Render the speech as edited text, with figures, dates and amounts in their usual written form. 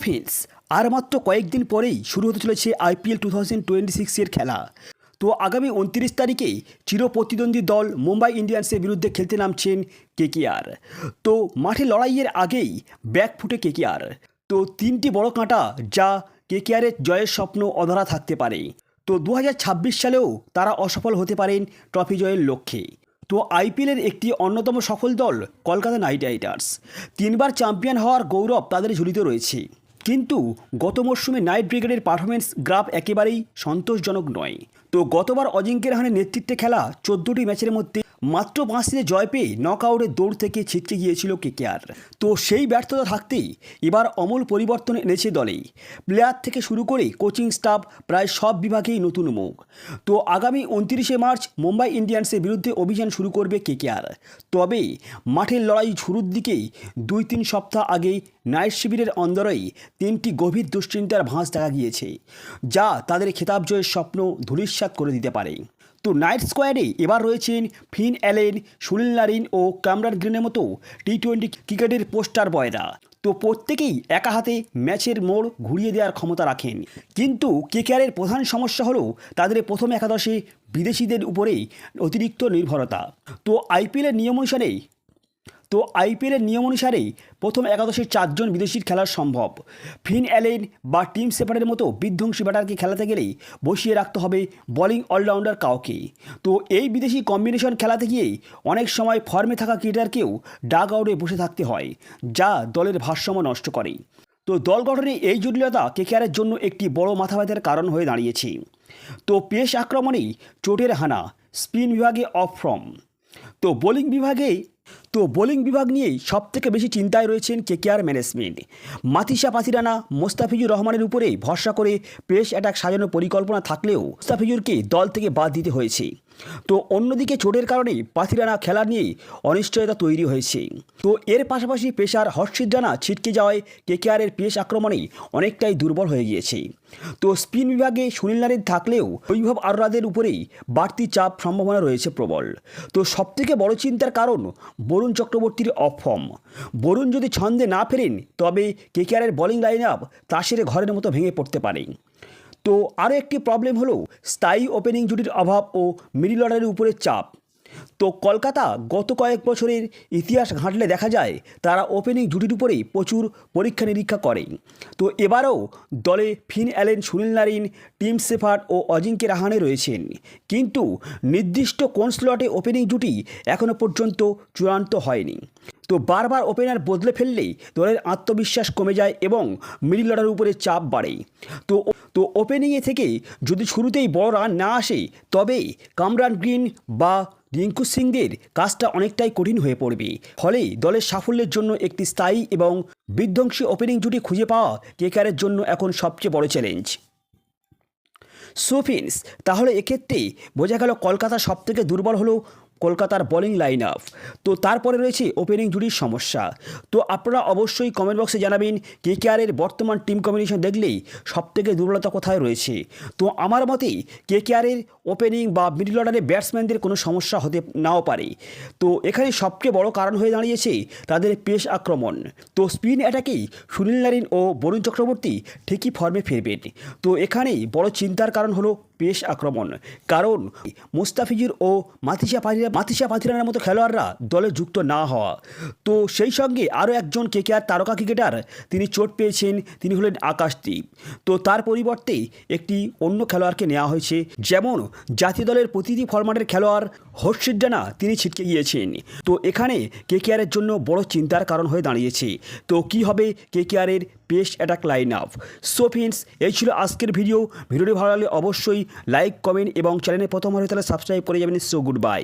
Friends, আর মাত্র কয়েকদিন পরেই শুরু হতে চলেছে IPL 2026 খেলা। তো আগামী 29 তারিখে চিরপ্রতিদ্বন্দ্বী দল মুম্বাই ইন্ডিয়ান্সের বিরুদ্ধে খেলতে নামছেন KKR। তো মাঠে লড়াইয়ের আগেই ব্যাকফুটে KKR। তো তিনটি বড় কাঁটা যা KKRের জয়ের স্বপ্ন অধরা থাকতে পারে। তো 2026 সালেও তারা অসফল হতে পারেন ট্রফি জয়ের লক্ষ্যে। তো IPLের একটি অন্যতম সফল দল কলকাতা নাইট রাইডার্স। 3বার চ্যাম্পিয়ন হওয়ার গৌরব তাদের ঝুলিতে রয়েছে, কিন্তু গত মরশুমে নাইট ব্রিগেডের পারফরমেন্স গ্রাফ একেবারেই সন্তোষজনক নয়। তো গতবার অজিঙ্ক্য রাহানের নেতৃত্বে খেলা 14টি ম্যাচের মধ্যে মাত্র 5টিতে জয় পেয়ে নকআউটের দৌড় থেকে ছিটকে গিয়েছিল KKR। তো সেই ব্যর্থতা থাকতেই এবার অমূল পরিবর্তন এনেছে দলে। প্লেয়ার থেকে শুরু করে কোচিং স্টাফ প্রায় সব বিভাগেই নতুন মুখ। তো আগামী 29শে মার্চ মুম্বাই ইন্ডিয়ান্সের বিরুদ্ধে অভিযান শুরু করবে KKR। তবে মাঠের লড়াই শুরুর দিকেই 2-3 সপ্তাহ আগেই নাইট শিবিরের অন্দরেই 3টি গভীর দুশ্চিন্তার ভাঁজ দেখা গিয়েছে, যা তাদের খেতাব জয়ের স্বপ্ন ধূলিসাৎ করে দিতে পারে। তো নাইট স্কোয়াডে এবার রয়েছেন ফিন অ্যালেন, সুনীল নারিন ও ক্যামেরন গ্রিনের মতো T20 ক্রিকেটের পোস্টার বয়রা। তো প্রত্যেকেই একা হাতে ম্যাচের মোড় ঘুরিয়ে দেওয়ার ক্ষমতা রাখেন, কিন্তু KKRের প্রধান সমস্যা হলো তাদের প্রথম একাদশে বিদেশিদের উপরেই অতিরিক্ত নির্ভরতা। তো IPLের নিয়ম অনুসারেই প্রথম একাদশে 4 জন বিদেশির খেলা সম্ভব। ফিন অ্যালেন বা টিম সেপারের মতো বিধ্বংসী ব্যাটারকে খেলাতে গেলেই বসিয়ে রাখতে হবে বোলিং অলরাউন্ডার কাউকে। তো এই বিদেশি কম্বিনেশন খেলাতে গিয়েই অনেক সময় ফর্মে থাকা ক্রিকেটারকেও ডাগ আউটে বসে থাকতে হয়, যা দলের ভারসাম্য নষ্ট করে। তো দল গঠনে এই জটিলতা KKRের জন্য একটি বড় মাথা ব্যথার কারণ হয়ে দাঁড়িয়েছে। তো পেস আক্রমণেই চোটের হানা, স্পিন বিভাগে অফ ফর্ম। তো বোলিং বিভাগ নিয়েই সবথেকে বেশি চিন্তায় রয়েছেন KKR ম্যানেজমেন্ট। মাতিসা পাথিরানা, মোস্তাফিজুর রহমানের উপরেই ভরসা করে পেস অ্যাটাক সাজানোর পরিকল্পনা থাকলেও মোস্তাফিজুরকে দল থেকে বাদ দিতে হয়েছে। তো অন্যদিকে চোটের কারণে পাথিরানা খেলা নিয়েই অনিশ্চয়তা তৈরি হয়েছে। তো এর পাশাপাশি পেসার হর্ষিত রানা ছিটকে যাওয়ায় KKRের পেস আক্রমণেই অনেকটাই দুর্বল হয়ে গিয়েছে। তো স্পিন বিভাগে সুনীল নারিন থাকলেও বৈভব আরোরাদের উপরেই বাড়তি চাপ সম্ভাবনা রয়েছে প্রবল। তো সবথেকে বড় চিন্তার কারণ বরুণ চক্রবর্তীর অফ ফর্ম। বরুণ যদি ছন্দে না ফেরেন তবে KKRের বোলিং লাইন আপ তাসের ঘরের মতো ভেঙে পড়তে পারে। তো আরও একটি প্রবলেম হলো স্থায়ী ওপেনিং জুটির অভাব ও মিডল অর্ডারের উপরে চাপ। তো কলকাতা গত কয়েক বছরের ইতিহাস ঘাঁটলে দেখা যায় তারা ওপেনিং জুটির উপরেই প্রচুর পরীক্ষা নিরীক্ষা করে। তো এবারও দলে Finn Allen, Sunil Narine, Tim Seifert ও অজিঙ্ক্য রাহানে রয়েছেন, কিন্তু নির্দিষ্ট কোন স্লটে ওপেনিং জুটি এখনও পর্যন্ত চূড়ান্ত হয়নি। তো বারবার ওপেনার বদলে ফেললেই দলের আত্মবিশ্বাস কমে যায় এবং মিডল অর্ডারের উপরে চাপ বাড়ে। তো ওপেনিংয়ে থেকে যদি শুরুতেই বড় রান না আসে তবে ক্যামেরন গ্রিন বা রিঙ্কু সিংদের কাজটা অনেকটাই কঠিন হয়ে পড়বে। ফলে দলের সাফল্যের জন্য একটি স্থায়ী এবং বিধ্বংসী ওপেনিং জুটি খুঁজে পাওয়া KKRের জন্য এখন সবচেয়ে বড় চ্যালেঞ্জ। সো ফ্রেন্ডস, তাহলে এক্ষেত্রে বোঝা গেল কলকাতা সবথেকে দুর্বল হলো কলকাতার বোলিং লাইন আপ। তো তারপরে রয়েছে ওপেনিং জুটির সমস্যা। তো আপনারা অবশ্যই কমেন্ট বক্সে জানাবেন KKRের বর্তমান টিম কম্বিনেশন দেখলেই সবথেকে দুর্বলতা কোথায় রয়েছে। তো আমার মতে KKRের ওপেনিং বা মিডল অর্ডারে ব্যাটসম্যানদের কোনো সমস্যা হতে নাও পারে। তো এখানে সবচেয়ে বড় কারণ হয়ে দাঁড়িয়েছে তাদের পেস আক্রমণ। তো স্পিন অ্যাটাকেই সুনীল নারিন ও বরুণ চক্রবর্তী ঠিকই ফর্মে ফিরবেন। তো এখানেই বড় চিন্তার কারণ হলো পেস আক্রমণ, কারণ মুস্তাফিজুর ও মাতিসা পাথিরানার মতো খেলোয়াড়রা দলে যুক্ত না হওয়া। তো সেই সঙ্গে আরও একজন KKR তারকা ক্রিকেটার তিনি চোট পেয়েছেন, তিনি হলেন আকাশদীপ। তো তার পরিবর্তে একটি অন্য খেলোয়াড়কে নেওয়া হয়েছে, যেমন জাতীয় দলের প্রতিটি ফরম্যাটের খেলোয়াড় হর্ষিত রানা তিনি ছিটকে গিয়েছেন। তো এখানে KKRের জন্য বড় চিন্তার কারণ হয়ে দাঁড়িয়েছে। তো কী হবে KKRের pace attack line up. So friends, এই ছিল আজকের ভিডিওটি ভালো লাগলে অবশ্যই লাইক, কমেন্ট এবং চ্যানেলে প্রথম হলে তাহলে সাবস্ক্রাইব করে যাবেন। So good bye.